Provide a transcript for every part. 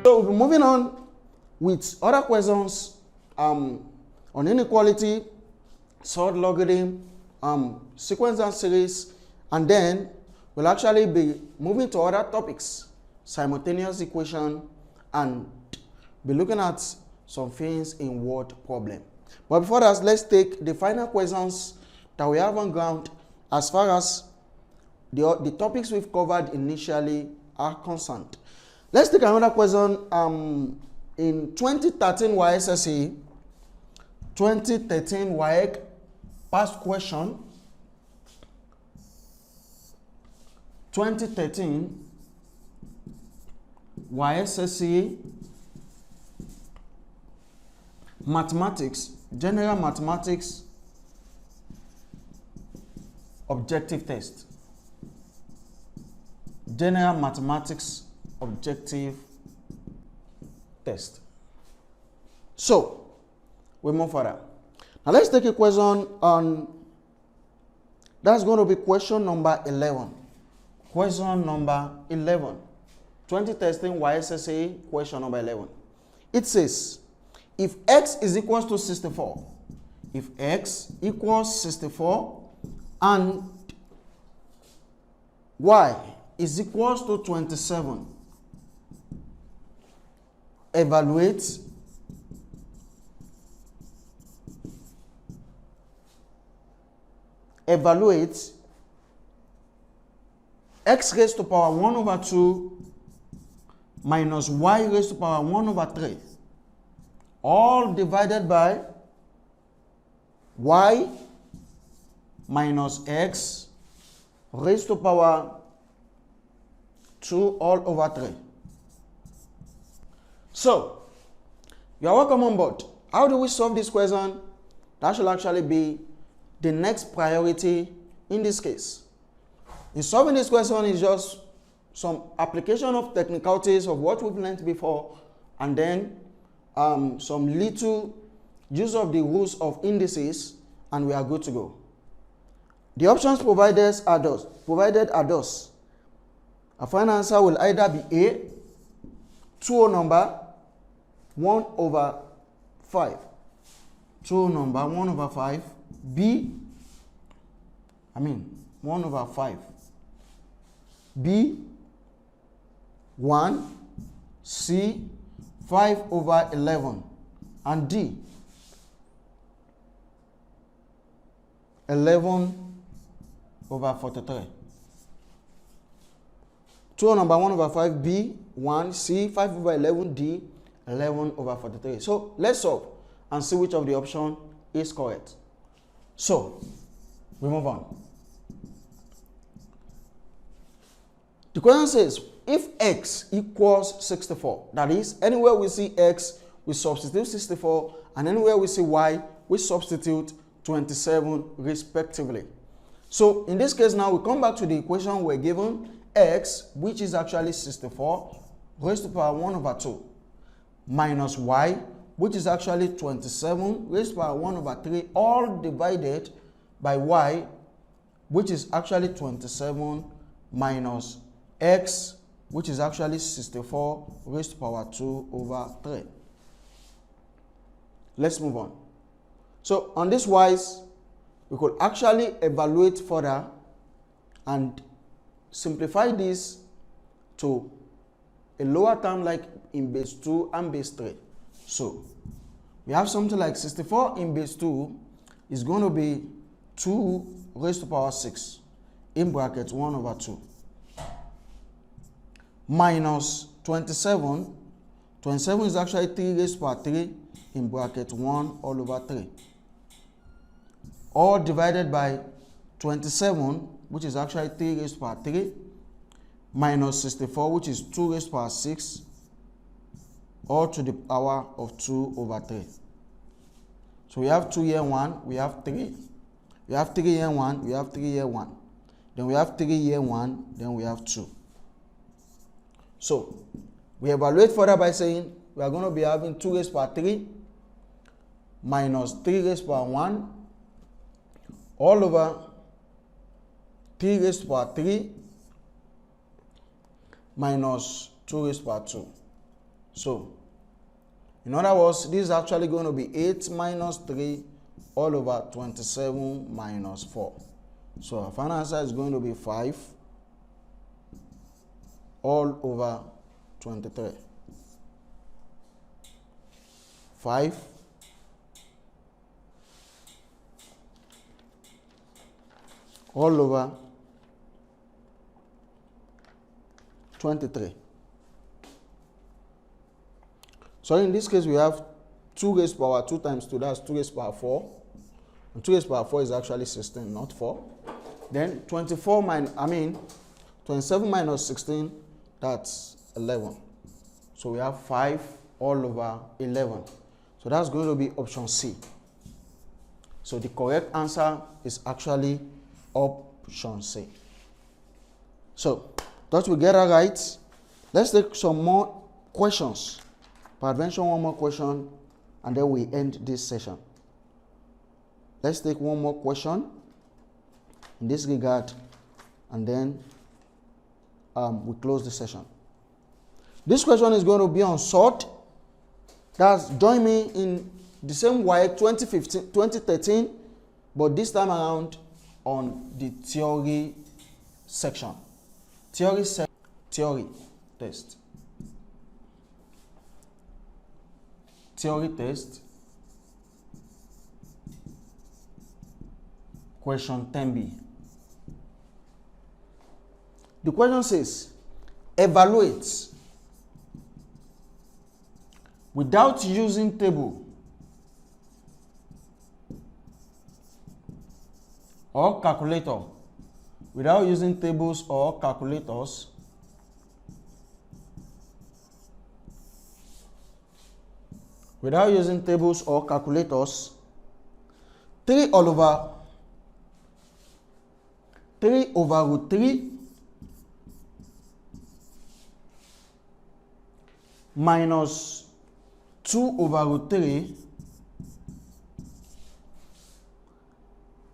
So we'll be moving on with other questions on inequality, surd logarithm, sequence and series, and then we'll actually be moving to other topics, simultaneous equation, and be looking at some things in word problem. But before that, let's take the final questions that we have on ground as far as the topics we've covered initially are concerned. Let's take another question. In 2013 WAEC 2013 WAEC past question, 2013 WAEC Mathematics, General Mathematics Objective Test. General Mathematics Objective Test. So, we move further. Now let's take a question on, that's going to be question number 11. Question number 11. 2013 WAEC question number 11. It says, if x is equals to 64, if x equals 64 and y is equals to 27, evaluate x raised to power 1 over 2 minus y raised to power 1 over 3, all divided by y minus x raised to power 2 all over 3. So, you are welcome on board. How do we solve this question? That should actually be the next priority in this case. In solving this question is just some application of technicalities of what we've learned before, and then some little use of the rules of indices, and we are good to go. The options provided are those. Our final answer will either be A, 2 whole number, 1 over 5. 2 whole number, 1 over 5. B, 1 over 5. B, 1. C, 5 over 11. And D, 11 over 43. 2 number 1 over 5, B, 1, C, 5 over 11, D, 11 over 43. So let's solve and see which of the option is correct. So we move on. The question says, if x equals 64, that is, anywhere we see x, we substitute 64, and anywhere we see y, we substitute 27 respectively. So in this case now, we come back to the equation we're given, x, which is actually 64, raised to power 1 over 2, minus y, which is actually 27, raised to power 1 over 3, all divided by y, which is actually 27, minus x, which is actually 64, raised to power 2 over 3. Let's move on. So on this wise, we could actually evaluate further and simplify this to a lower term like in base 2 and base 3. So we have something like 64 in base 2 is going to be 2 raised to power 6 in bracket 1 over 2 minus 27. 27 is actually 3 raised to power 3 in bracket 1 all over 3, all divided by 27, which is actually 3 raised to power 3, minus 64, which is 2 raised to power 6, all to the power of 2 over 3. So we have 2 here 1, we have 3. We have 3 here 1, we have 3 here 1. Then we have 3 here 1, then we have 2. So we evaluate further by saying we are going to be having 2 raised to power 3 minus 3 raised to power 1 all over 3 raised to power 3 minus 2 raised to power 2. So, in other words, this is actually going to be 8 minus 3 all over 27 minus 4. So, our final answer is going to be 5 all over 23. 5 all over 23. So in this case, we have 2 raised to power 2 times 2, that's 2 raised to power 4. And 2 raised to power 4 is actually 16, not 4. Then 27 minus 16, that's 11. So we have 5 all over 11. So that's going to be option C. So the correct answer is actually option C. So, that we get that right. Let's take some more questions. Peradventure, one more question, and then we end this session. Let's take one more question in this regard, and then we close the session. This question is going to be on sort. That's join me in the same WAEC 2013, but this time around on the theory section. Theory test. Theory test. Question 10b. The question says, evaluate without using table or calculator, without using tables or calculators, without using tables or calculators, 3 over root 3 minus 2 over root 3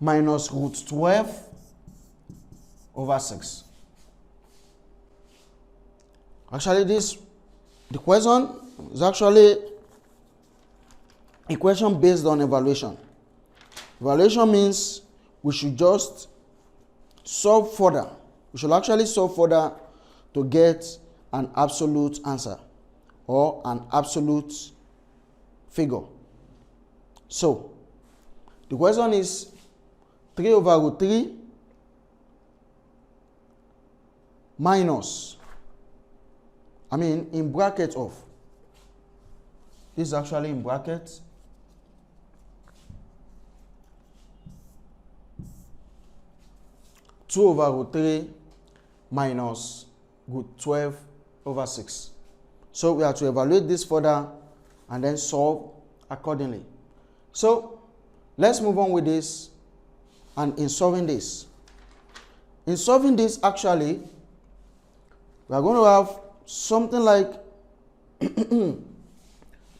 minus root 12 over 6. Actually, the question is actually a question based on evaluation. Evaluation means we should just solve further. We should actually solve further to get an absolute answer or an absolute figure. So, the question is 3 over root 3 minus, in bracket of, this is actually in brackets, two over root 3 minus root 12 over 6. So we have to evaluate this further and then solve accordingly. So let's move on with this. And in solving this, actually, we are going to have something like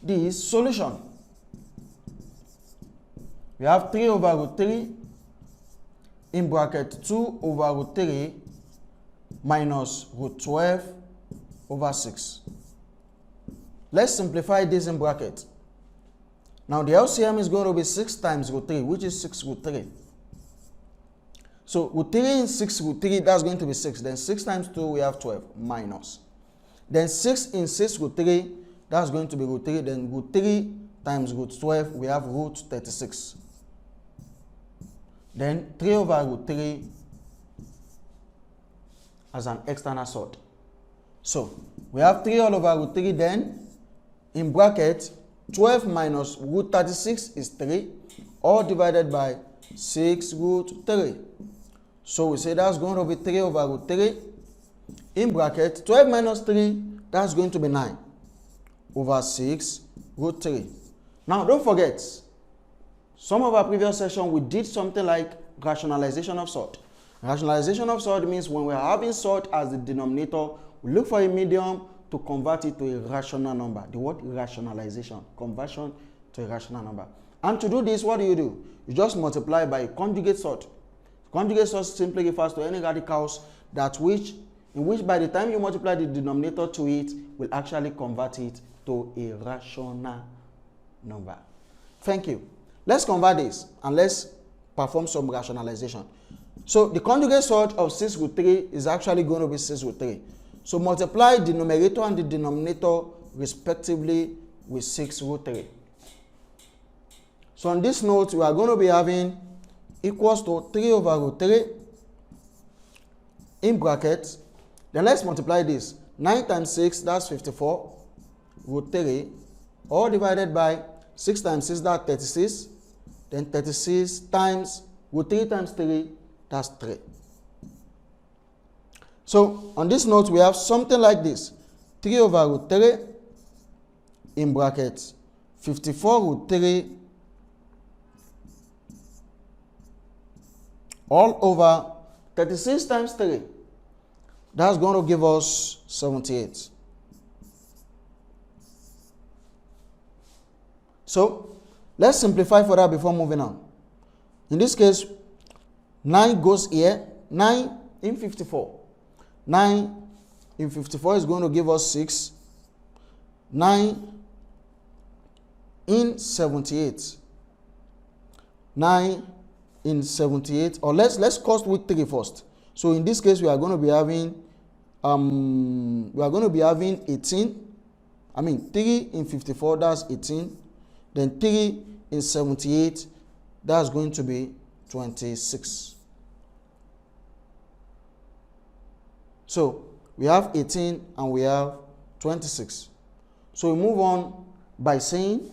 this solution. We have 3 over root 3 in bracket 2 over root 3 minus root 12 over 6. Let's simplify this in bracket. Now the LCM is going to be 6 times root 3, which is 6 root 3. So root 3 in 6 root 3, that's going to be 6. Then 6 times 2, we have 12 minus. Then 6 in 6 root 3, that's going to be root 3. Then root 3 times root 12, we have root 36. Then 3 over root 3 as an external sort. So we have 3 all over root 3. Then in bracket, 12 minus root 36 is 3, all divided by 6 root 3. So we say that's going to be 3 over root 3. In bracket, 12 minus 3, that's going to be 9 over 6 root 3. Now don't forget, some of our previous session we did something like rationalization of sort. Rationalization of sort means when we are having sort as the denominator, we look for a medium to convert it to a rational number. The word rationalization, conversion to a rational number. And to do this, what do? You just multiply by conjugate sort. Conjugate sort simply refers to any radicals in which by the time you multiply the denominator to it, will actually convert it to a rational number. Thank you. Let's convert this and let's perform some rationalization. So the conjugate sort of 6 root 3 is actually going to be 6 root 3. So multiply the numerator and the denominator respectively with 6 root 3. So on this note, we are going to be having equals to 3 over root 3 in brackets. Then let's multiply this. 9 times 6, that's 54, root 3, all divided by 6 times 6, that's 36. Then 36 times root 3 times 3, that's 3. So on this note, we have something like this. 3 over root 3 in brackets 54 root 3 all over 36 times 3. That's going to give us 78. So let's simplify for that before moving on. In this case, 9 goes here. 9 in 54. 9 in 54 is going to give us 6. 9 in 78. 9 in 78. Or let's cost with 3 first. So in this case, we are going to be having 18. 3 in 54, that's 18. Then 3 in 78, that's going to be 26. So we have 18 and we have 26. So we move on by saying